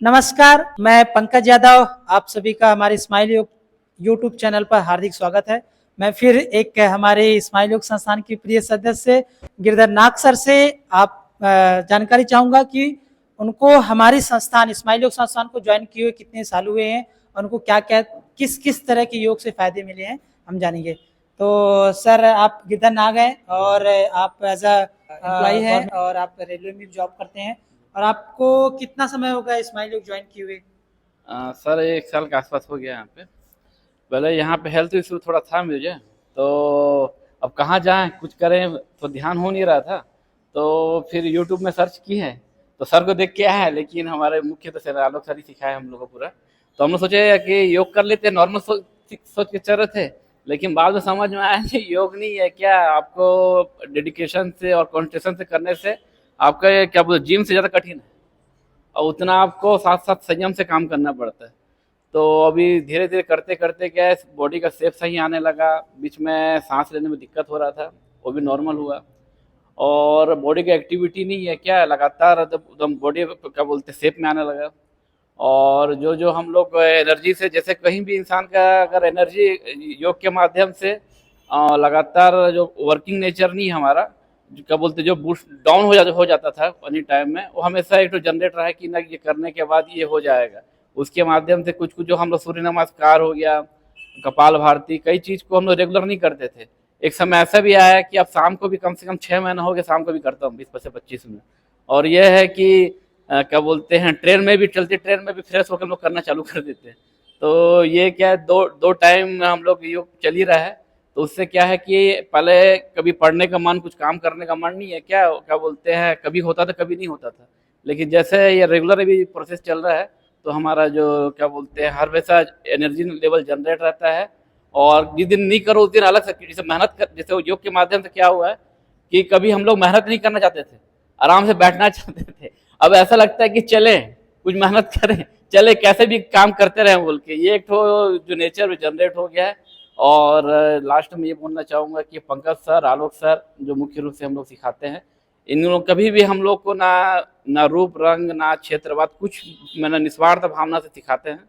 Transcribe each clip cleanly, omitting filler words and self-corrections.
नमस्कार, मैं पंकज यादव। आप सभी का हमारे स्माइल योग यूट्यूब चैनल पर हार्दिक स्वागत है। मैं फिर एक हमारे स्माइल योग संस्थान की प्रिय सदस्य गिरधर नाग सर से आप जानकारी चाहूँगा कि उनको हमारी संस्थान स्माइल योग संस्थान को ज्वाइन किए हुए कितने साल हुए हैं और उनको क्या क्या किस किस तरह के योग से फायदे मिले हैं, हम जानेंगे। तो सर, आप गिरधर नाग हैं और आप एज अ एम्प्लॉय हैं और आप रेलवे में जॉब करते हैं। और आपको कितना समय हो गया स्माइल योग ज्वाइन किए हुए? सर 1 साल के आसपास हो गया यहाँ पे। पहले यहाँ पे हेल्थ इशू थोड़ा था मुझे, तो अब कहाँ जाएँ, कुछ करें तो ध्यान हो नहीं रहा था। तो फिर यूट्यूब में सर्च की है, तो सर को देख के आया है, लेकिन हमारे मुख्य तो सर आलोक सर ही सिखाए हम लोग को पूरा। तो हम लोग सोचे कि योग कर लेते हैं, नॉर्मल सोच के चल रहे थे, लेकिन बाद में समझ में आया कि योग नहीं है क्या, आपको डेडिकेशन से और कॉन्सेंट्रेशन से करने से आपका ये क्या बोलते जिम से ज़्यादा कठिन है। और उतना आपको साथ साथ संयम से काम करना पड़ता है। तो अभी धीरे धीरे करते करते क्या है, बॉडी का शेप सही आने लगा। बीच में सांस लेने में दिक्कत हो रहा था, वो भी नॉर्मल हुआ। और बॉडी की एक्टिविटी नहीं है क्या, लगातार एकदम बॉडी क्या बोलते शेप में आने लगा। और जो जो हम लोग एनर्जी से, जैसे कहीं भी इंसान का अगर एनर्जी योग के माध्यम से लगातार जो वर्किंग नेचर नहीं है हमारा, जो क्या बोलते जो बूस्ट डाउन हो जाता था एनी टाइम में, वो हमेशा एक तो जनरेट रहा है कि ना ये करने के बाद ये हो जाएगा। उसके माध्यम से कुछ कुछ जो हम लोग सूर्य नमस्कार हो गया, कपाल भारती, कई चीज़ को हम लोग रेगुलर नहीं करते थे। एक समय ऐसा भी आया कि अब शाम को भी कम से कम 6 महीना हो गया शाम को भी करता हूँ 20 से 25 मिनट। और यह है कि क्या बोलते हैं, ट्रेन में भी चलती ट्रेन में भी फ्रेश होकर हम लोग करना चालू कर देते हैं। तो ये क्या है, दो दो टाइम हम लोग योग चल ही रहा है। तो उससे क्या है कि पहले कभी पढ़ने का मन, कुछ काम करने का मन नहीं है क्या, क्या बोलते हैं, कभी होता था कभी नहीं होता था। लेकिन जैसे ये रेगुलर अभी प्रोसेस चल रहा है, तो हमारा जो क्या बोलते हैं हर वैसा एनर्जी लेवल जनरेट रहता है। और जिस दिन नहीं करो उस दिन अलग से, जैसे मेहनत कर, जैसे योग के माध्यम से क्या हुआ है कि कभी हम लोग मेहनत नहीं करना चाहते थे, आराम से बैठना चाहते थे। अब ऐसा लगता है कि चले कुछ मेहनत करें, चले कैसे भी काम करते रहे बोल के, ये एक तो जो नेचर जनरेट हो गया है। और लास्ट में ये बोलना चाहूँगा कि पंकज सर, आलोक सर जो मुख्य रूप से हम लोग सिखाते हैं, इन लोग कभी भी हम लोग को ना ना रूप रंग ना क्षेत्रवाद कुछ, मैंने निस्वार्थ भावना से सिखाते हैं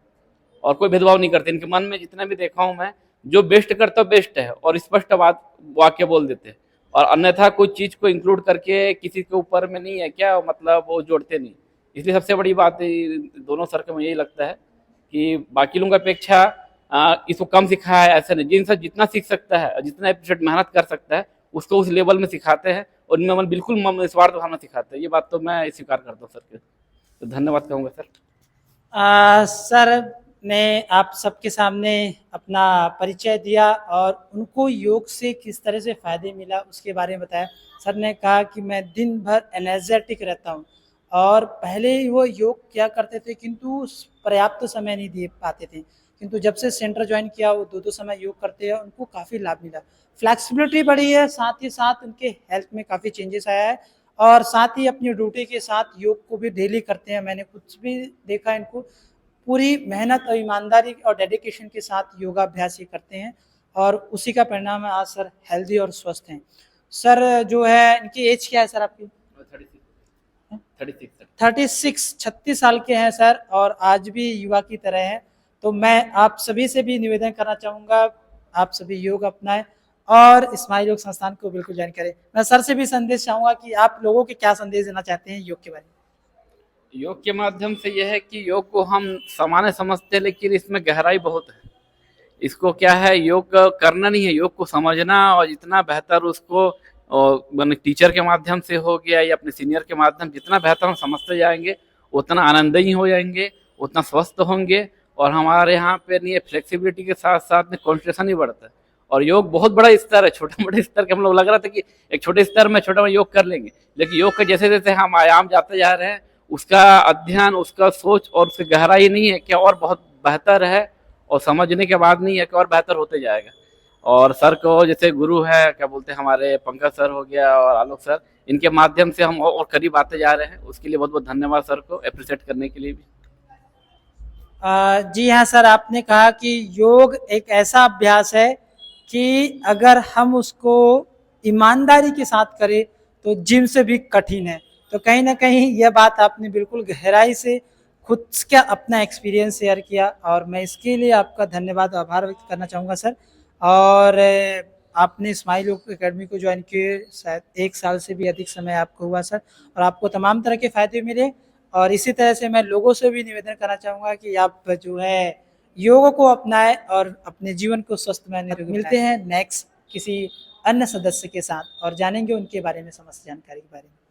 और कोई भेदभाव नहीं करते। इनके मन में जितना भी देखा हूँ मैं, जो बेस्ट करता बेस्ट है और स्पष्ट बात वाक्य बोल देते हैं। और अन्यथा कोई चीज़ को इंक्लूड करके किसी के ऊपर में नहीं है क्या, मतलब वो जोड़ते नहीं। इसलिए सबसे बड़ी बात दोनों सर का मुझे यही लगता है कि बाकी लोगों की अपेक्षा इसको कम सिखाया है, ऐसा नहीं। जिनसे जितना सीख सकता है, जितना एपिसोड मेहनत कर सकता है, उसको उस लेवल में सिखाते हैं और इनमें मन बिल्कुल निस्वार्थ भावना सिखाते हैं। ये बात तो मैं स्वीकार करता हूँ सर के, तो धन्यवाद कहूँगा सर। सर ने आप सबके सामने अपना परिचय दिया और उनको योग से किस तरह से फ़ायदे मिला उसके बारे में बताया। सर ने कहा कि मैं दिन भर एनर्जेटिक रहता हूँ और पहले वो योग किया करते थे किंतु पर्याप्त समय नहीं दे पाते थे, किंतु जब से सेंटर ज्वाइन किया वो दो समय योग करते हैं, उनको काफ़ी लाभ मिला। फ्लैक्सिबिलिटी बढ़ी है, साथ ही साथ उनके हेल्थ में काफ़ी चेंजेस आया है और साथ ही अपनी ड्यूटी के साथ योग को भी डेली करते हैं। मैंने कुछ भी देखा, इनको पूरी मेहनत और ईमानदारी और डेडिकेशन के साथ योगाभ्यास ये करते हैं और उसी का परिणाम है आज सर हेल्दी और स्वस्थ हैं। सर जो है, इनकी एज क्या है सर आपकी? 36 साल के हैं सर और आज भी युवा की तरह हैं। तो मैं आप सभी से भी निवेदन करना चाहूँगा, आप सभी योग अपनाएं और स्माइल योग संस्थान को बिल्कुल ज्वाइन करें। मैं सर से भी संदेश चाहूँगा कि आप लोगों के क्या संदेश देना चाहते हैं योग के बारे में? योग के माध्यम से यह है कि योग को हम सामान्य समझते हैं, लेकिन इसमें गहराई बहुत है। इसको क्या है, योग करना नहीं है, योग को समझना। और जितना बेहतर उसको मैंने टीचर के माध्यम से हो गया या अपने सीनियर के माध्यम, जितना बेहतर हम समझते जाएंगे उतना आनंदयी हो जाएंगे, उतना स्वस्थ होंगे। और हमारे यहाँ पे नहीं है, फ्लेक्सिबिलिटी के साथ साथ में कॉन्सेंट्रेशन ही बढ़ता है। और योग बहुत बड़ा स्तर है, छोटे बड़े स्तर के हम लोग लग रहा था कि एक छोटे स्तर में छोटा में योग कर लेंगे, लेकिन योग के जैसे जैसे हम आयाम जाते जा रहे हैं, उसका अध्ययन, उसका सोच और उसकी गहराई नहीं है क्या और बहुत बेहतर है, और समझने के बाद नहीं है कि और बेहतर होते जाएगा। और सर को जैसे गुरु है, क्या बोलते हैं, हमारे पंकज सर हो गया और आलोक सर, इनके माध्यम से हम और करीब आते जा रहे हैं। उसके लिए बहुत बहुत धन्यवाद सर को अप्रिशिएट करने के लिए भी। जी हाँ सर, आपने कहा कि योग एक ऐसा अभ्यास है कि अगर हम उसको ईमानदारी के साथ करें तो जिम से भी कठिन है। तो कहीं ना कहीं यह बात आपने बिल्कुल गहराई से खुद का अपना एक्सपीरियंस शेयर किया और मैं इसके लिए आपका धन्यवाद और आभार व्यक्त करना चाहूँगा सर। और आपने स्माइल एकेडमी को ज्वाइन किए शायद 1 साल से भी अधिक समय आपको हुआ सर, और आपको तमाम तरह के फ़ायदे मिले। और इसी तरह से मैं लोगों से भी निवेदन करना चाहूँगा कि आप जो है योग को अपनाएँ और अपने जीवन को स्वस्थमय निरोगी मिलते हैं नेक्स्ट किसी अन्य सदस्य के साथ और जानेंगे उनके बारे में समस्त जानकारी के बारे में।